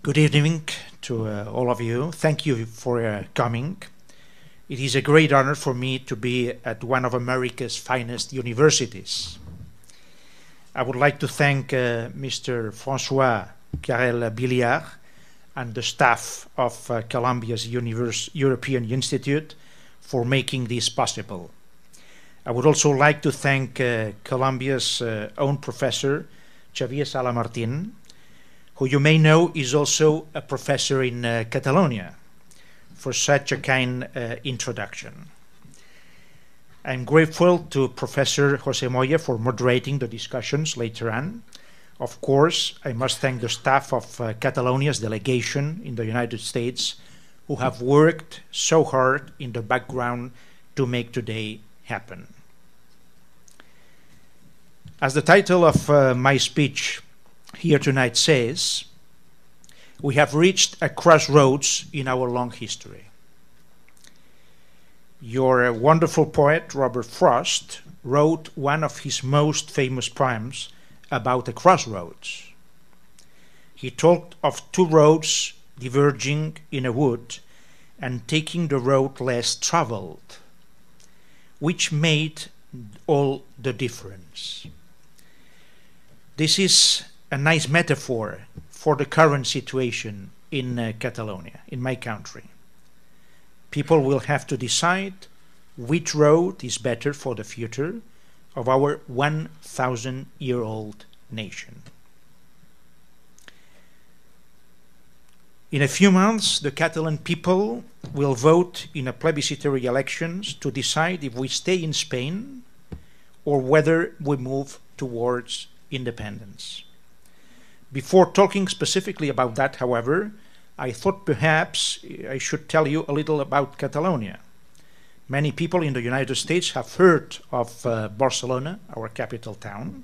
Good evening to all of you. Thank you for coming. It is a great honor for me to be at one of America's finest universities. I would like to thank Mr. François Carrel-Billiard and the staff of Columbia's European Institute for making this possible. I would also like to thank Columbia's own professor, Xavier Sala-Martín, who you may know is also a professor in Catalonia, for such a kind introduction. I'm grateful to Professor José Moya for moderating the discussions later on. Of course, I must thank the staff of Catalonia's delegation in the United States, who have worked so hard in the background to make today happen. As the title of my speech here tonight says, we have reached a crossroads in our long history. Your wonderful poet, Robert Frost, wrote one of his most famous poems about a crossroads. He talked of two roads diverging in a wood and taking the road less traveled, which made all the difference. This is a nice metaphor for the current situation in Catalonia, in my country. People will have to decide which road is better for the future of our 1,000-year-old nation. In a few months, the Catalan people will vote in a plebiscitary elections to decide if we stay in Spain or whether we move towards independence. Before talking specifically about that, however, I thought perhaps I should tell you a little about Catalonia. Many people in the United States have heard of Barcelona, our capital town.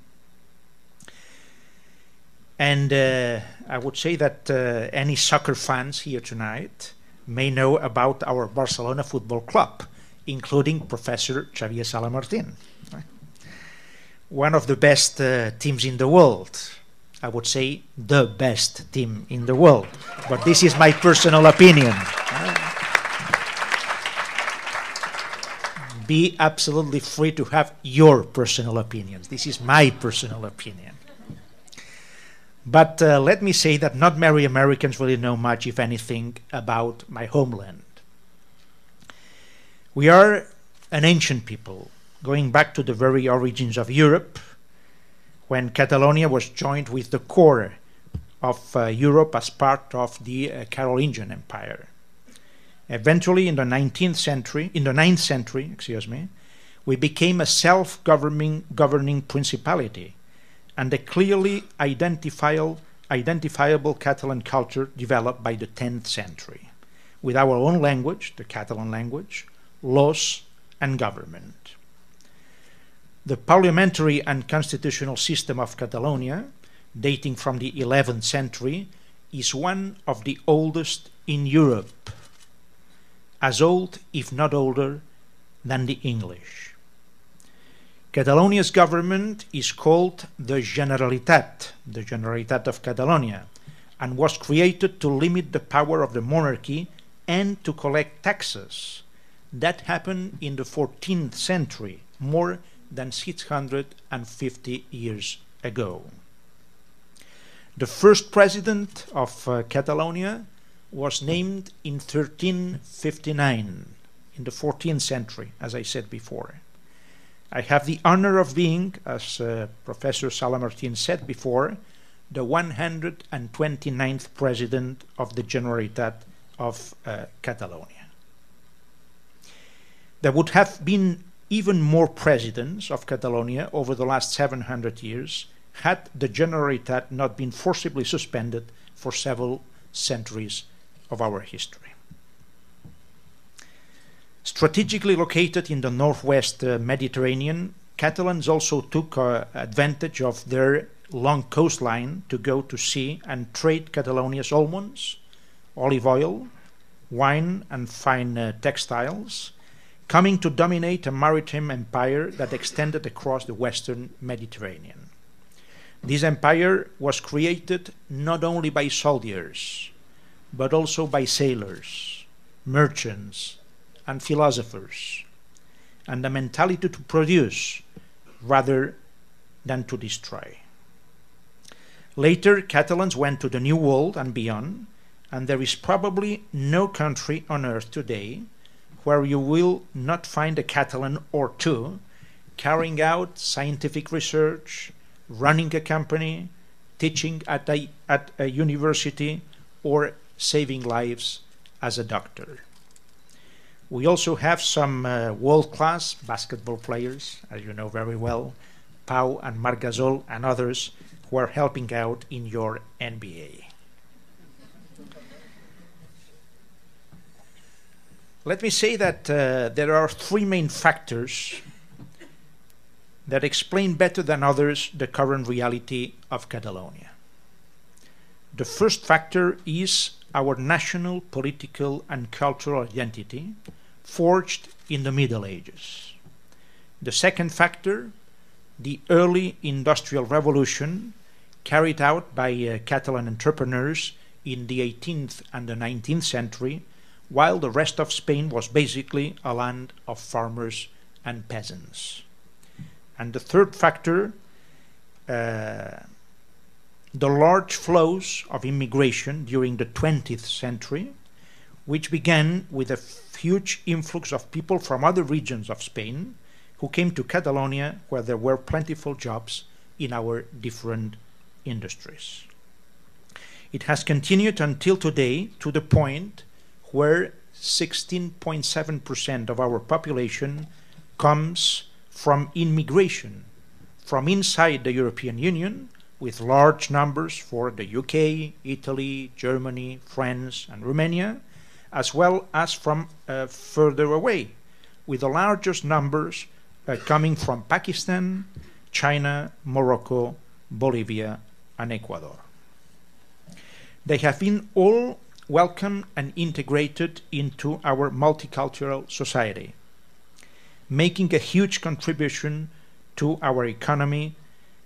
And I would say that any soccer fans here tonight may know about our Barcelona Football Club, including Professor Xavier Sala-Martín. One of the best teams in the world. I would say the best team in the world, but this is my personal opinion. Be absolutely free to have your personal opinions. This is my personal opinion. But let me say that not many Americans really know much, if anything, about my homeland. We are an ancient people, going back to the very origins of Europe, when Catalonia was joined with the core of Europe as part of the Carolingian Empire. Eventually, in the 9th century, we became a self-governing principality and a clearly identifiable Catalan culture developed by the 10th century, with our own language, the Catalan language, laws, and government. The parliamentary and constitutional system of Catalonia, dating from the 11th century, is one of the oldest in Europe, as old, if not older, than the English. Catalonia's government is called the Generalitat of Catalonia, and was created to limit the power of the monarchy and to collect taxes. That happened in the 14th century, more than 650 years ago. The first president of Catalonia was named in 1359, in the 14th century, as I said before. I have the honor of being, as Professor Sala-Martín said before, the 129th president of the Generalitat of Catalonia. There would have been even more presidents of Catalonia over the last 700 years had the Generalitat not been forcibly suspended for several centuries of our history. Strategically located in the northwest Mediterranean, Catalans also took advantage of their long coastline to go to sea and trade Catalonia's almonds, olive oil, wine and fine textiles, coming to dominate a maritime empire that extended across the western Mediterranean. This empire was created not only by soldiers, but also by sailors, merchants, and philosophers, and the mentality to produce rather than to destroy. Later, Catalans went to the New World and beyond, and there is probably no country on earth today where you will not find a Catalan or two carrying out scientific research, running a company, teaching at a university, or saving lives as a doctor. We also have some world-class basketball players, as you know very well, Pau and Marc Gasol and others, who are helping out in your NBA. Let me say that there are three main factors that explain better than others the current reality of Catalonia. The first factor is our national, political, and cultural identity, forged in the Middle Ages. The second factor, the early industrial revolution carried out by Catalan entrepreneurs in the 18th and the 19th century, while the rest of Spain was basically a land of farmers and peasants. And the third factor, the large flows of immigration during the 20th century, which began with a huge influx of people from other regions of Spain who came to Catalonia, where there were plentiful jobs in our different industries. It has continued until today, to the point where 16.7% of our population comes from immigration from inside the European Union, with large numbers for the UK, Italy, Germany, France, and Romania, as well as from further away, with the largest numbers coming from Pakistan, China, Morocco, Bolivia, and Ecuador. They have been all welcomed and integrated into our multicultural society, making a huge contribution to our economy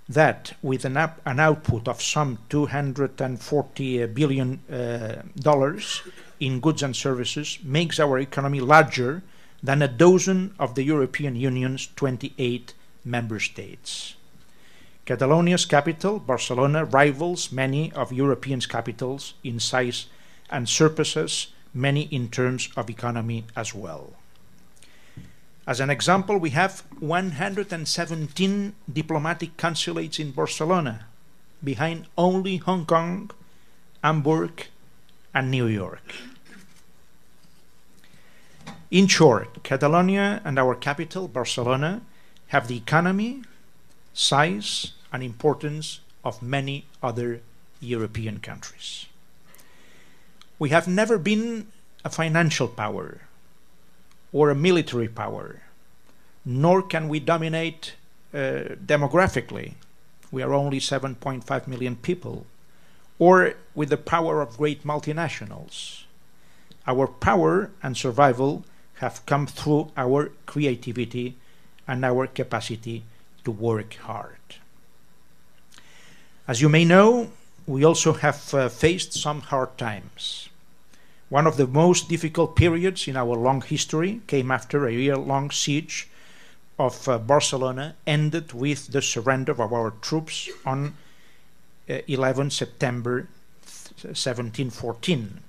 that, with an output of some $240 billion in goods and services, makes our economy larger than a dozen of the European Union's 28 member states. Catalonia's capital, Barcelona, rivals many of Europe's capitals in size and surpasses many in terms of economy as well. As an example, we have 117 diplomatic consulates in Barcelona, behind only Hong Kong, Hamburg, and New York. In short, Catalonia and our capital, Barcelona, have the economy, size, and importance of many other European countries. We have never been a financial power or a military power, nor can we dominate demographically. We are only 7.5 million people, or with the power of great multinationals. Our power and survival have come through our creativity and our capacity to work hard. As you may know, we also have faced some hard times. One of the most difficult periods in our long history came after a year-long siege of Barcelona ended with the surrender of our troops on 11 September 1714,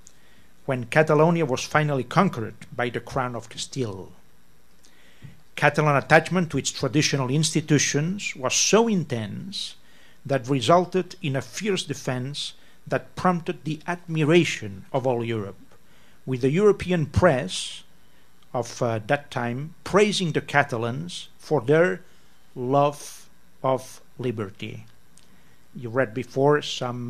when Catalonia was finally conquered by the Crown of Castile. Catalan attachment to its traditional institutions was so intense that resulted in a fierce defense that prompted the admiration of all Europe, with the European press of that time praising the Catalans for their love of liberty. You read before some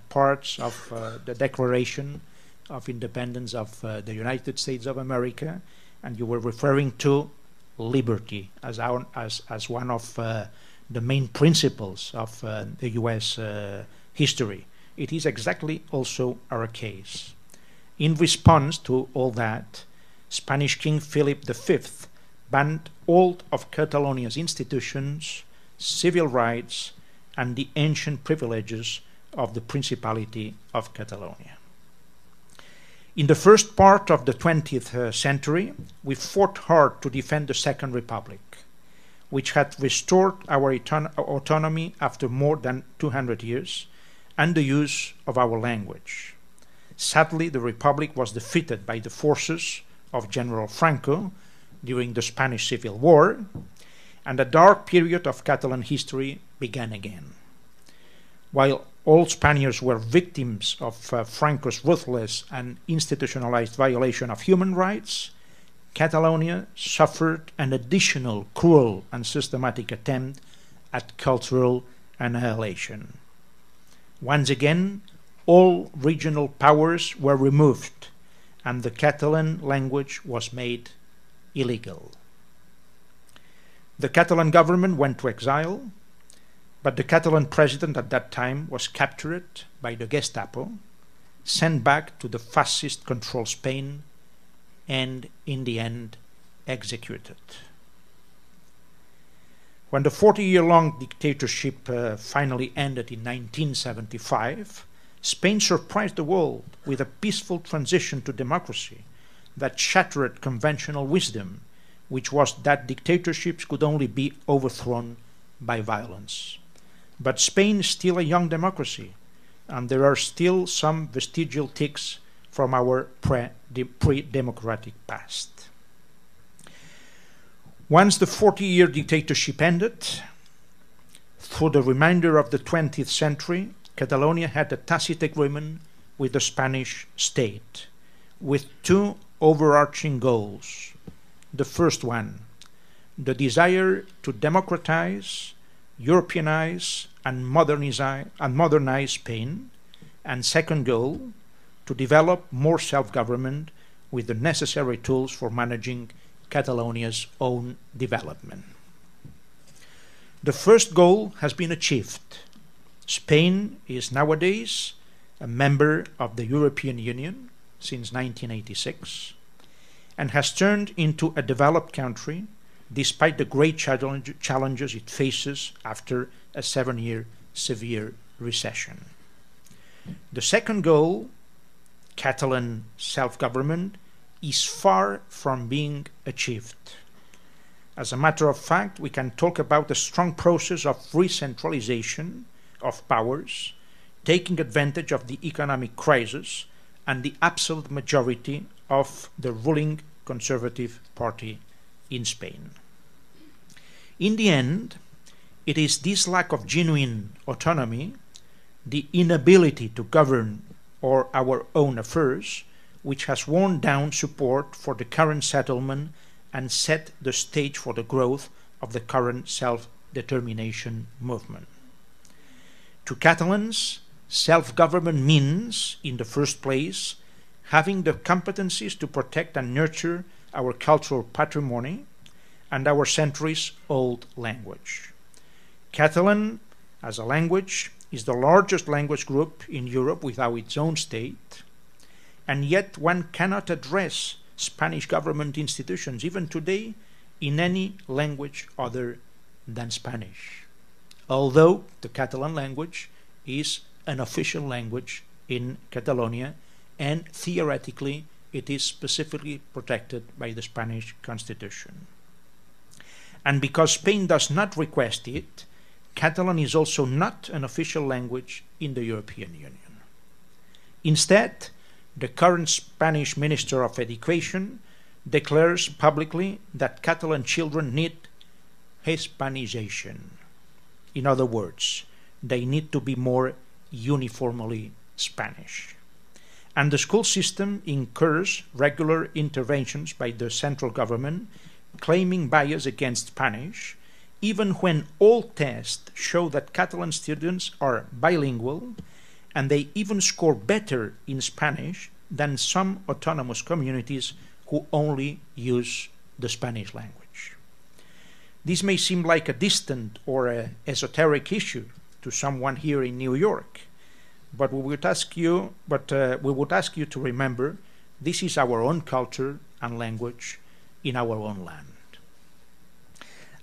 parts of the Declaration of Independence of the United States of America, and you were referring to liberty as one of the main principles of the U.S. history. It is exactly also our case. In response to all that, Spanish King Philip V banned all of Catalonia's institutions, civil rights, and the ancient privileges of the Principality of Catalonia. In the first part of the 20th century, we fought hard to defend the Second Republic, which had restored our autonomy after more than 200 years, and the use of our language. Sadly, the Republic was defeated by the forces of General Franco during the Spanish Civil War, and a dark period of Catalan history began again. While all Spaniards were victims of Franco's ruthless and institutionalized violation of human rights, Catalonia suffered an additional cruel and systematic attempt at cultural annihilation. Once again, all regional powers were removed, and the Catalan language was made illegal. The Catalan government went to exile, but the Catalan president at that time was captured by the Gestapo, sent back to the fascist-controlled Spain, and in the end executed. When the 40-year-long dictatorship finally ended in 1975, Spain surprised the world with a peaceful transition to democracy that shattered conventional wisdom, which was that dictatorships could only be overthrown by violence. But Spain is still a young democracy, and there are still some vestigial ticks from our pre-democratic past. Once the 40-year dictatorship ended, through the remainder of the 20th century, Catalonia had a tacit agreement with the Spanish state, with two overarching goals. The first one, the desire to democratize, Europeanize, and modernize Spain, and second goal, to develop more self-government with the necessary tools for managing Catalonia's own development. The first goal has been achieved. Spain is nowadays a member of the European Union since 1986 and has turned into a developed country despite the great challenges it faces after a 7-year severe recession. The second goal, Catalan self-government, is far from being achieved. As a matter of fact, we can talk about a strong process of recentralization of powers, taking advantage of the economic crisis and the absolute majority of the ruling Conservative Party in Spain. In the end, it is this lack of genuine autonomy, the inability to govern our own affairs, which has worn down support for the current settlement and set the stage for the growth of the current self-determination movement. To Catalans, self-government means, in the first place, having the competencies to protect and nurture our cultural patrimony and our centuries-old language. Catalan, as a language, is the largest language group in Europe without its own state, and yet one cannot address Spanish government institutions, even today, in any language other than Spanish, although the Catalan language is an official language in Catalonia, and theoretically it is specifically protected by the Spanish Constitution. And because Spain does not request it, Catalan is also not an official language in the European Union. Instead, the current Spanish Minister of Education declares publicly that Catalan children need Hispanization. In other words, they need to be more uniformly Spanish. And the school system incurs regular interventions by the central government claiming bias against Spanish, even when all tests show that Catalan students are bilingual and they even score better in Spanish than some autonomous communities who only use the Spanish language. This may seem like a distant or an esoteric issue to someone here in New York, but we would ask you to remember this is our own culture and language in our own land.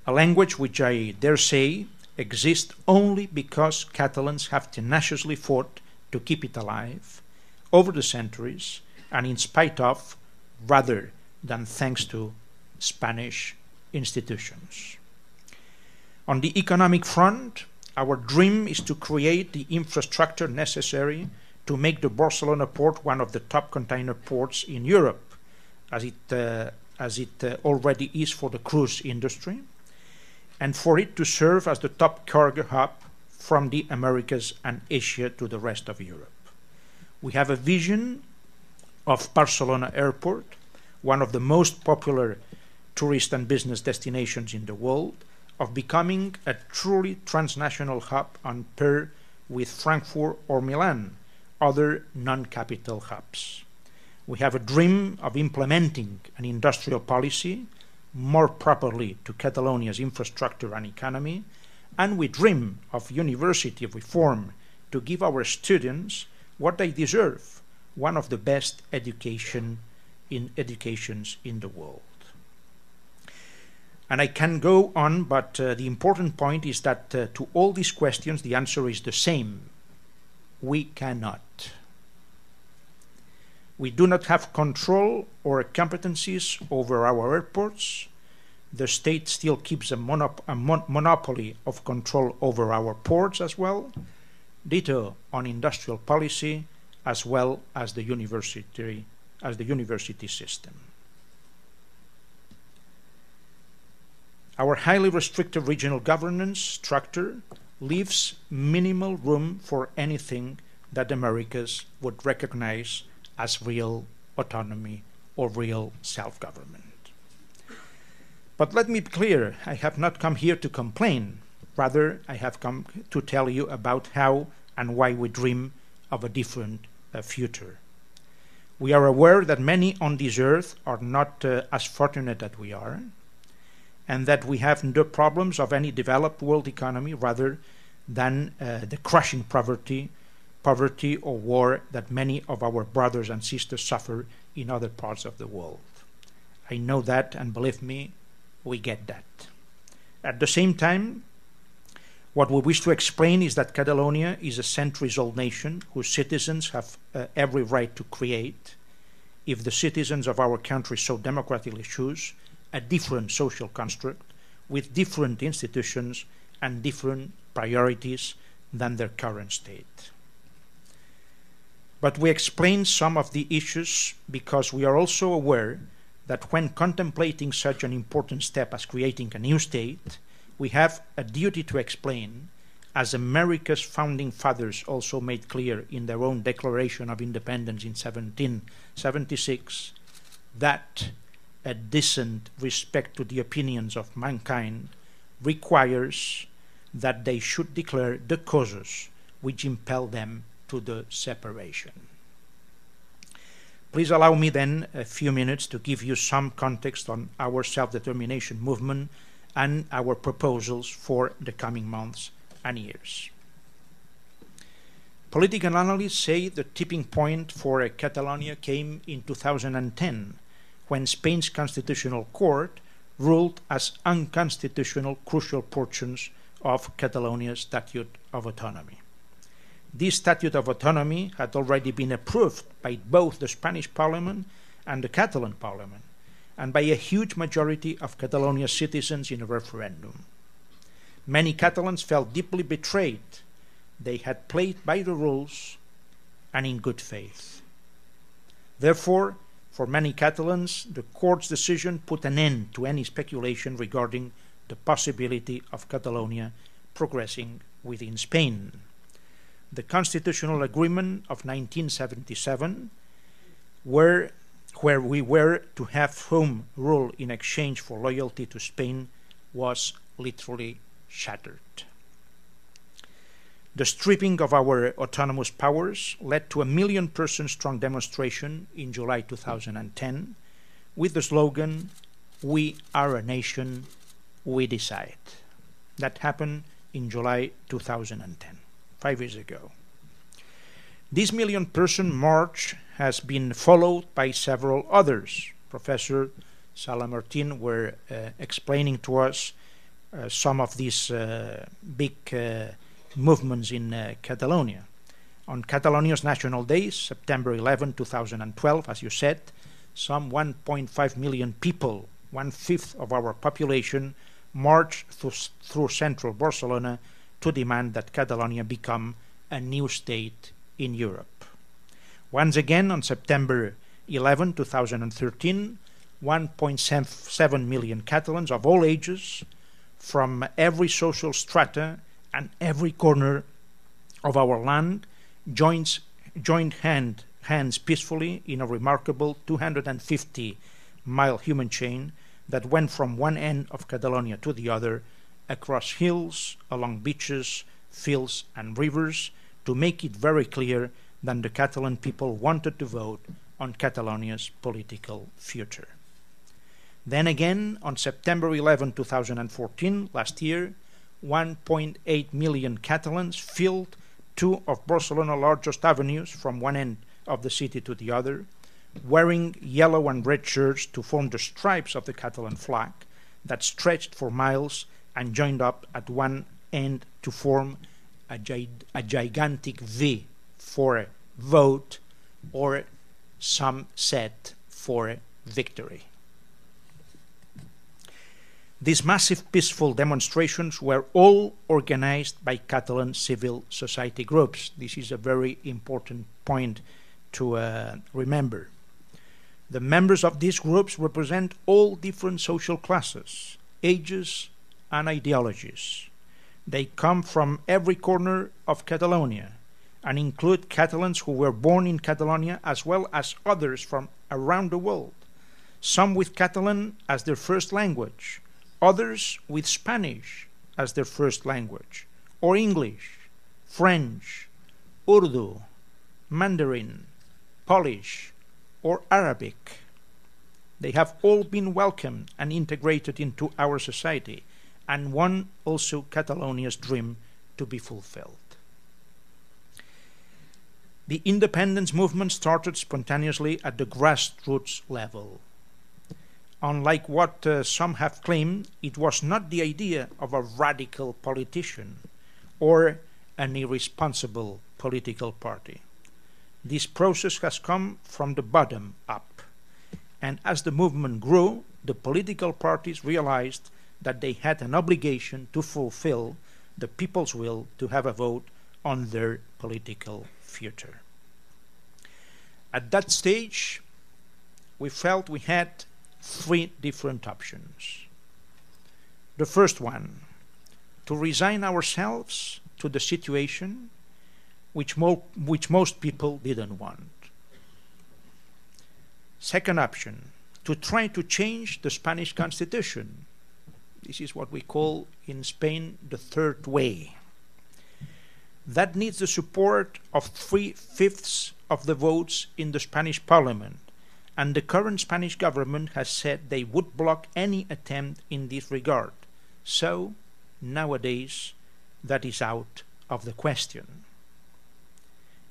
A language which I dare say exists only because Catalans have tenaciously fought to keep it alive over the centuries and in spite of, rather than thanks to, Spanish institutions. On the economic front, our dream is to create the infrastructure necessary to make the Barcelona port one of the top container ports in Europe, as it already is for the cruise industry, and for it to serve as the top cargo hub from the Americas and Asia to the rest of Europe. We have a vision of Barcelona Airport, one of the most popular tourist and business destinations in the world, of becoming a truly transnational hub on par with Frankfurt or Milan, other non-capital hubs. We have a dream of implementing an industrial policy more properly to Catalonia's infrastructure and economy, and we dream of university reform to give our students what they deserve, one of the best educations in the world. And I can go on, but the important point is that to all these questions the answer is the same. We cannot. We do not have control or competencies over our airports. The state still keeps a monopoly of control over our ports as well, ditto on industrial policy, as well as the university system. Our highly restrictive regional governance structure leaves minimal room for anything that Americas would recognize as real autonomy or real self-government. But let me be clear, I have not come here to complain. Rather, I have come to tell you about how and why we dream of a different future. We are aware that many on this earth are not as fortunate as we are, and that we have no problems of any developed world economy rather than the crushing poverty or war that many of our brothers and sisters suffer in other parts of the world. I know that, and believe me, we get that. At the same time, what we wish to explain is that Catalonia is a centuries-old nation whose citizens have every right to create, if the citizens of our country so democratically choose, a different social construct with different institutions and different priorities than their current state. But we explain some of the issues because we are also aware that when contemplating such an important step as creating a new state, we have a duty to explain, as America's founding fathers also made clear in their own Declaration of Independence in 1776, that a decent respect to the opinions of mankind requires that they should declare the causes which impel them to the separation. Please allow me then a few minutes to give you some context on our self-determination movement and our proposals for the coming months and years. Political analysts say the tipping point for Catalonia came in 2010, when Spain's Constitutional Court ruled as unconstitutional crucial portions of Catalonia's Statute of Autonomy. This Statute of Autonomy had already been approved by both the Spanish Parliament and the Catalan Parliament, and by a huge majority of Catalonia's citizens in a referendum. Many Catalans felt deeply betrayed. They had played by the rules and in good faith. Therefore, for many Catalans, the court's decision put an end to any speculation regarding the possibility of Catalonia progressing within Spain. The Constitutional Agreement of 1977, where we were to have home rule in exchange for loyalty to Spain, was literally shattered. The stripping of our autonomous powers led to a 1 million-person strong demonstration in July 2010 with the slogan, "We are a nation, we decide." That happened in July 2010, 5 years ago. This 1 million-person march has been followed by several others. Professor Sala Martin were explaining to us some of these big movements in Catalonia. On Catalonia's National Day, September 11, 2012, as you said, some 1.5 million people, one-fifth of our population, marched through central Barcelona to demand that Catalonia become a new state in Europe. Once again, on September 11, 2013, 1.7 million Catalans of all ages, from every social strata and every corner of our land, joined hands peacefully in a remarkable 250-mile human chain that went from one end of Catalonia to the other, across hills, along beaches, fields and rivers, to make it very clear that the Catalan people wanted to vote on Catalonia's political future. Then again, on September 11, 2014, last year, 1.8 million Catalans filled two of Barcelona's largest avenues from one end of the city to the other, wearing yellow and red shirts to form the stripes of the Catalan flag that stretched for miles and joined up at one end to form a gigantic V for vote, or some said for victory. These massive peaceful demonstrations were all organized by Catalan civil society groups. This is a very important point to remember. The members of these groups represent all different social classes, ages, and ideologies. They come from every corner of Catalonia and include Catalans who were born in Catalonia as well as others from around the world, some with Catalan as their first language, others with Spanish as their first language, or English, French, Urdu, Mandarin, Polish, or Arabic. They have all been welcomed and integrated into our society, and one also Catalonia's dream to be fulfilled. The independence movement started spontaneously at the grassroots level. Unlike what some have claimed, it was not the idea of a radical politician or an irresponsible political party. This process has come from the bottom up, and as the movement grew, the political parties realized that they had an obligation to fulfill the people's will to have a vote on their political future. At that stage, we felt we had three different options. The first one, to resign ourselves to the situation which most people didn't want. Second option, to try to change the Spanish Constitution. This is what we call in Spain the third way. That needs the support of 3/5 of the votes in the Spanish Parliament, and the current Spanish government has said they would block any attempt in this regard. So, nowadays, that is out of the question.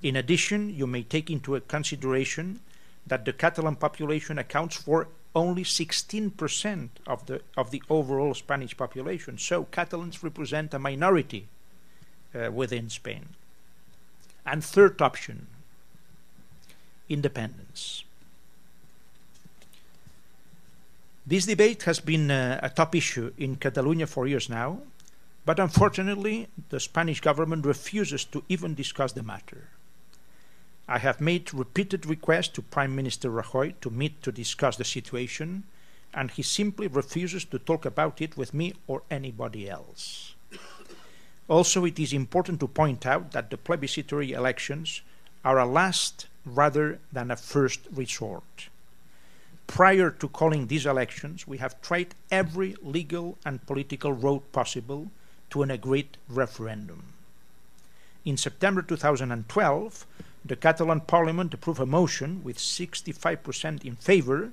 In addition, you may take into consideration that the Catalan population accounts for only 16% of the overall Spanish population, so Catalans represent a minority within Spain. And third option, independence. This debate has been a top issue in Catalonia for years now, but unfortunately the Spanish government refuses to even discuss the matter. I have made repeated requests to Prime Minister Rajoy to meet to discuss the situation, and he simply refuses to talk about it with me or anybody else. Also, it is important to point out that the plebiscitary elections are a last rather than a first resort. Prior to calling these elections, we have tried every legal and political road possible to an agreed referendum. In September 2012, the Catalan Parliament approved a motion with 65% in favor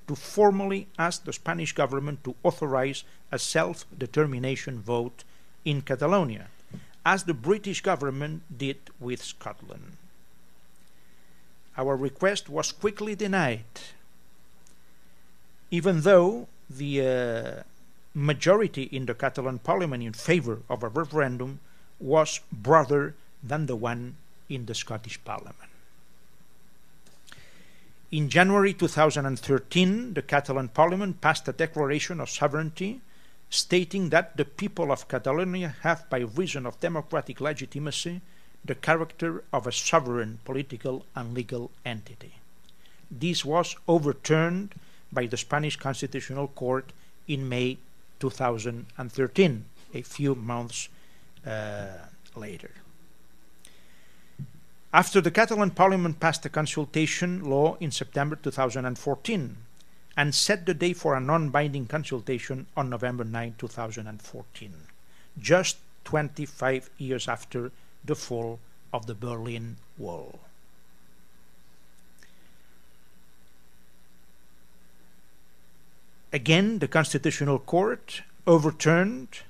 to formally ask the Spanish government to authorize a self-determination vote in Catalonia, as the British government did with Scotland. Our request was quickly denied, even though the majority in the Catalan Parliament in favor of a referendum was broader than the one in the Scottish Parliament. In January 2013, the Catalan Parliament passed a declaration of sovereignty stating that the people of Catalonia have, by reason of democratic legitimacy, the character of a sovereign political and legal entity. This was overturned by the Spanish Constitutional Court in May 2013, a few months later. After the Catalan Parliament passed a consultation law in September 2014 and set the day for a non-binding consultation on November 9, 2014, just 25 years after the fall of the Berlin Wall. Again, the Constitutional Court overturned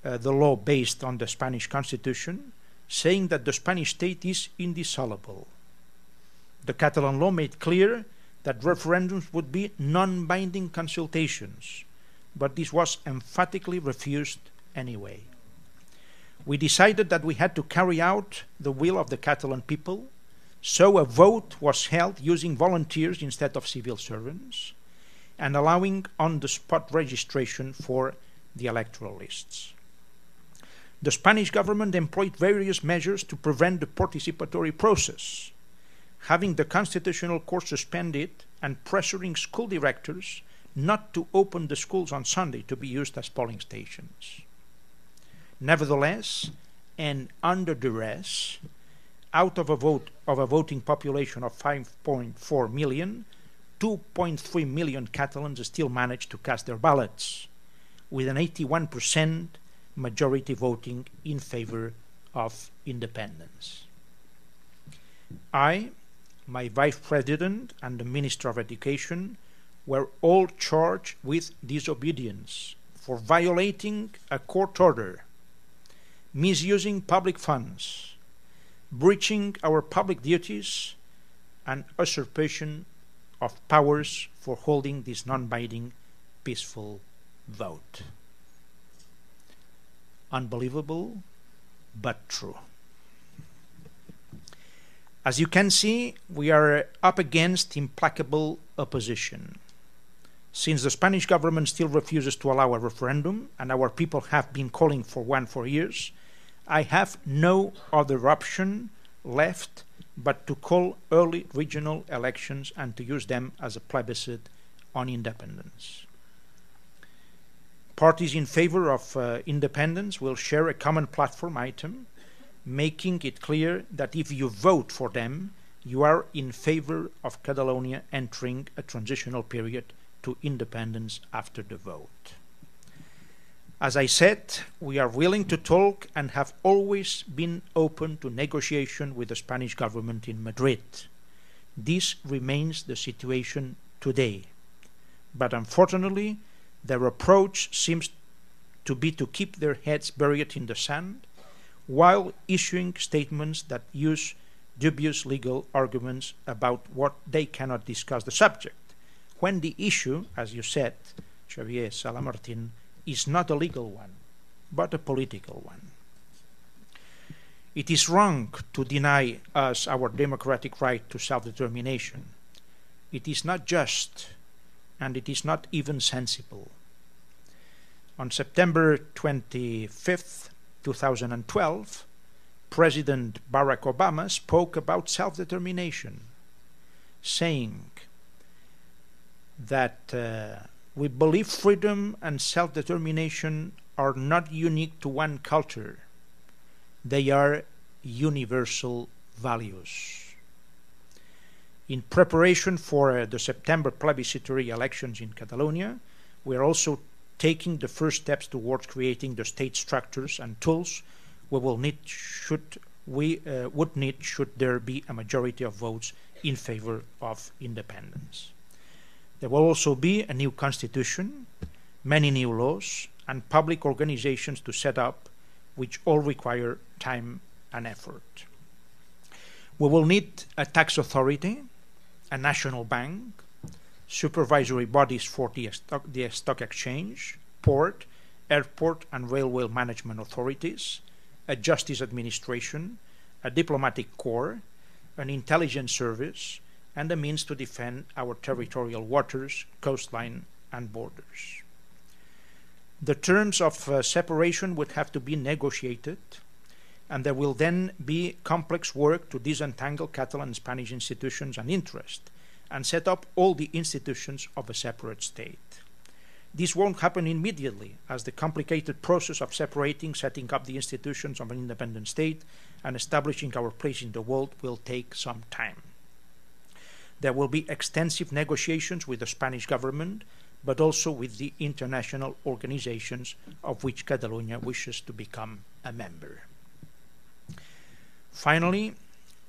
the law based on the Spanish Constitution, saying that the Spanish state is indissoluble. The Catalan law made clear that referendums would be non-binding consultations, but this was emphatically refused anyway. We decided that we had to carry out the will of the Catalan people, so a vote was held using volunteers instead of civil servants, and allowing on-the-spot registration for the electoral lists. The Spanish government employed various measures to prevent the participatory process, having the Constitutional Court suspended and pressuring school directors not to open the schools on Sunday to be used as polling stations. Nevertheless, and under duress, out of a voting population of 5.4 million, 2.3 million Catalans still managed to cast their ballots, with an 81% majority voting in favor of independence. I, my Vice President, and the Minister of Education were all charged with disobedience for violating a court order, misusing public funds, breaching our public duties, and usurpation of powers for holding this non-binding peaceful vote. Unbelievable, but true. As you can see, we are up against implacable opposition. Since the Spanish government still refuses to allow a referendum, and our people have been calling for one for years, I have no other option left but to call early regional elections and to use them as a plebiscite on independence. Parties in favor of independence will share a common platform item, making it clear that if you vote for them, you are in favor of Catalonia entering a transitional period to independence after the vote. As I said, we are willing to talk and have always been open to negotiation with the Spanish government in Madrid. This remains the situation today. But unfortunately, their approach seems to be to keep their heads buried in the sand while issuing statements that use dubious legal arguments about what they cannot discuss the subject, when the issue, as you said, Xavier Salamartin, is not a legal one, but a political one. It is wrong to deny us our democratic right to self-determination. It is not just, and it is not even sensible. On September 25th, 2012, President Barack Obama spoke about self-determination, saying that we believe freedom and self-determination are not unique to one culture. They are universal values. In preparation for the September plebiscitary elections in Catalonia, we are also taking the first steps towards creating the state structures and tools we would need should there be a majority of votes in favor of independence. There will also be a new constitution, many new laws, and public organizations to set up, which all require time and effort. We will need a tax authority, a national bank, supervisory bodies for the stock exchange, port, airport and railway management authorities, a justice administration, a diplomatic corps, an intelligence service, and a means to defend our territorial waters, coastline, and borders. The terms of separation would have to be negotiated, and there will then be complex work to disentangle Catalan and Spanish institutions and interests, and set up all the institutions of a separate state. This won't happen immediately, as the complicated process of separating, setting up the institutions of an independent state, and establishing our place in the world will take some time. There will be extensive negotiations with the Spanish government, but also with the international organizations of which Catalonia wishes to become a member. Finally,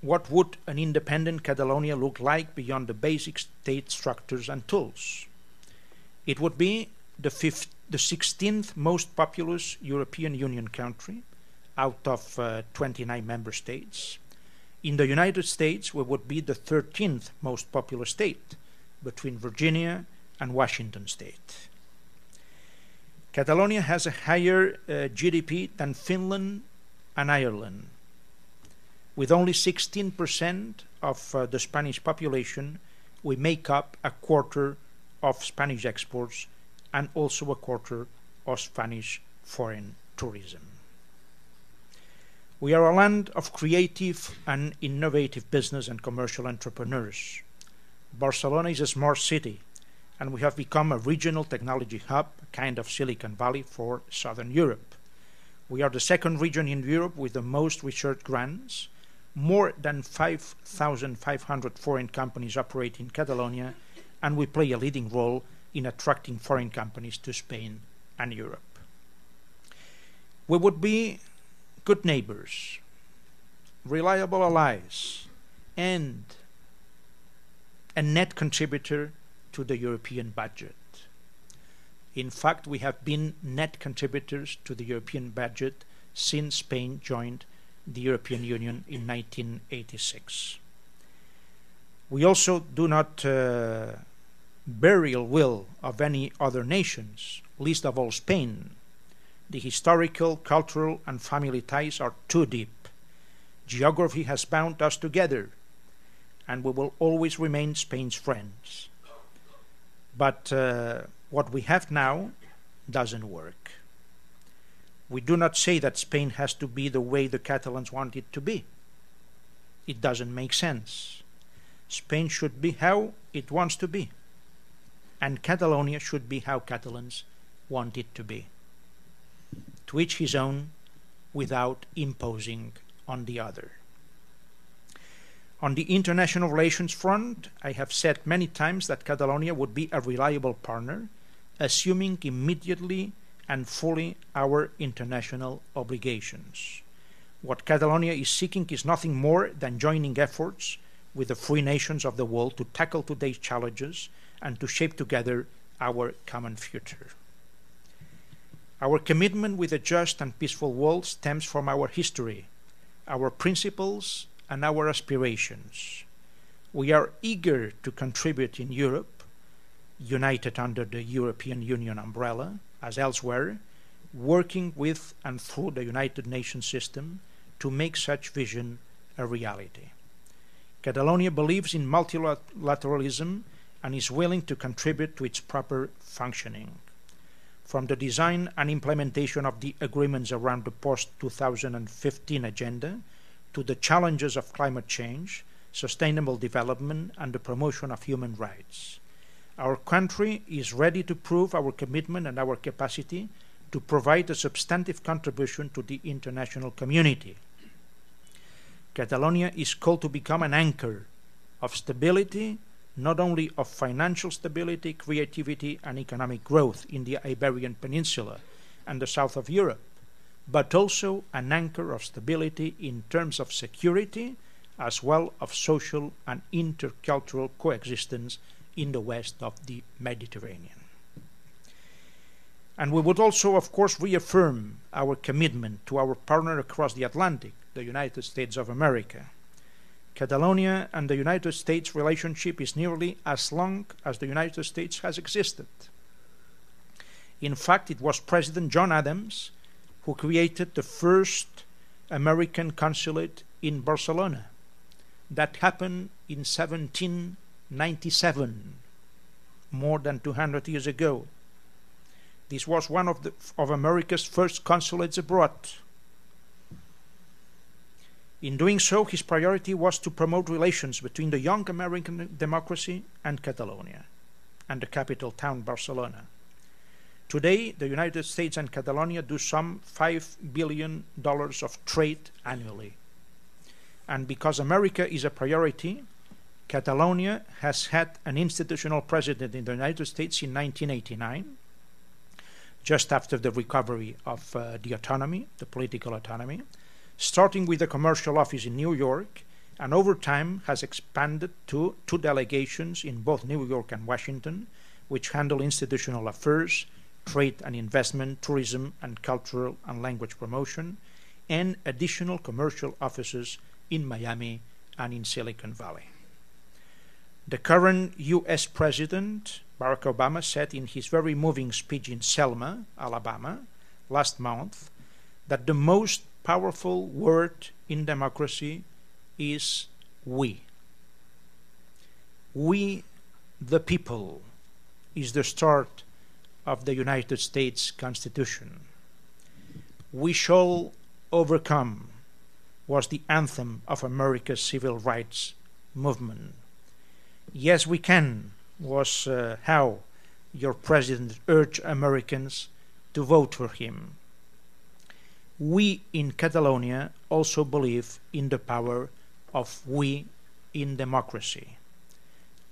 what would an independent Catalonia look like beyond the basic state structures and tools? It would be the 16th most populous European Union country out of 29 member states. In the United States, we would be the 13th most populous state, between Virginia and Washington state. Catalonia has a higher GDP than Finland and Ireland. With only 16% of the Spanish population, we make up a quarter of Spanish exports and also a quarter of Spanish foreign tourism. We are a land of creative and innovative business and commercial entrepreneurs. Barcelona is a smart city, and we have become a regional technology hub, a kind of Silicon Valley for Southern Europe. We are the second region in Europe with the most research grants. More than 5,500 foreign companies operate in Catalonia, and we play a leading role in attracting foreign companies to Spain and Europe. We would be good neighbors, reliable allies, and a net contributor to the European budget. In fact, we have been net contributors to the European budget since Spain joined the European Union in 1986. We also do not bear ill will of any other nations, least of all Spain. The historical, cultural, and family ties are too deep. Geography has bound us together, and we will always remain Spain's friends. But what we have now doesn't work. We do not say that Spain has to be the way the Catalans want it to be. It doesn't make sense. Spain should be how it wants to be, and Catalonia should be how Catalans want it to be. To each his own, without imposing on the other. On the international relations front, I have said many times that Catalonia would be a reliable partner, assuming immediately and fully our international obligations. What Catalonia is seeking is nothing more than joining efforts with the free nations of the world to tackle today's challenges and to shape together our common future. Our commitment with a just and peaceful world stems from our history, our principles, and our aspirations. We are eager to contribute in Europe, united under the European Union umbrella, as elsewhere, working with and through the United Nations system to make such vision a reality. Catalonia believes in multilateralism and is willing to contribute to its proper functioning. From the design and implementation of the agreements around the post-2015 agenda to the challenges of climate change, sustainable development, and the promotion of human rights. Our country is ready to prove our commitment and our capacity to provide a substantive contribution to the international community. Catalonia is called to become an anchor of stability, not only of financial stability, creativity, and economic growth in the Iberian Peninsula and the south of Europe, but also an anchor of stability in terms of security, as well of social and intercultural coexistence in the west of the Mediterranean. And we would also, of course, reaffirm our commitment to our partner across the Atlantic, the United States of America. Catalonia and the United States relationship is nearly as long as the United States has existed. In fact, it was President John Adams who created the first American consulate in Barcelona. That happened in 1797, more than 200 years ago. This was one of America's first consulates abroad. In doing so, his priority was to promote relations between the young American democracy and Catalonia, and the capital town, Barcelona. Today, the United States and Catalonia do some $5 billion of trade annually. And because America is a priority, Catalonia has had an institutional president in the United States in 1989, just after the recovery of the autonomy, the political autonomy, starting with a commercial office in New York, and over time has expanded to 2 delegations in both New York and Washington, which handle institutional affairs, trade and investment, tourism and cultural and language promotion, and additional commercial offices in Miami and in Silicon Valley. The current U.S. President, Barack Obama, said in his very moving speech in Selma, Alabama, last month, that the most powerful word in democracy is we. We, the people, is the start of the United States Constitution. We shall overcome was the anthem of America's civil rights movement. Yes, we can was how your president urged Americans to vote for him. We in Catalonia also believe in the power of we in democracy.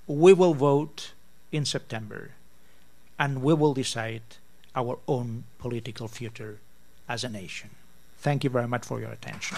We will vote in September, and we will decide our own political future as a nation. Thank you very much for your attention.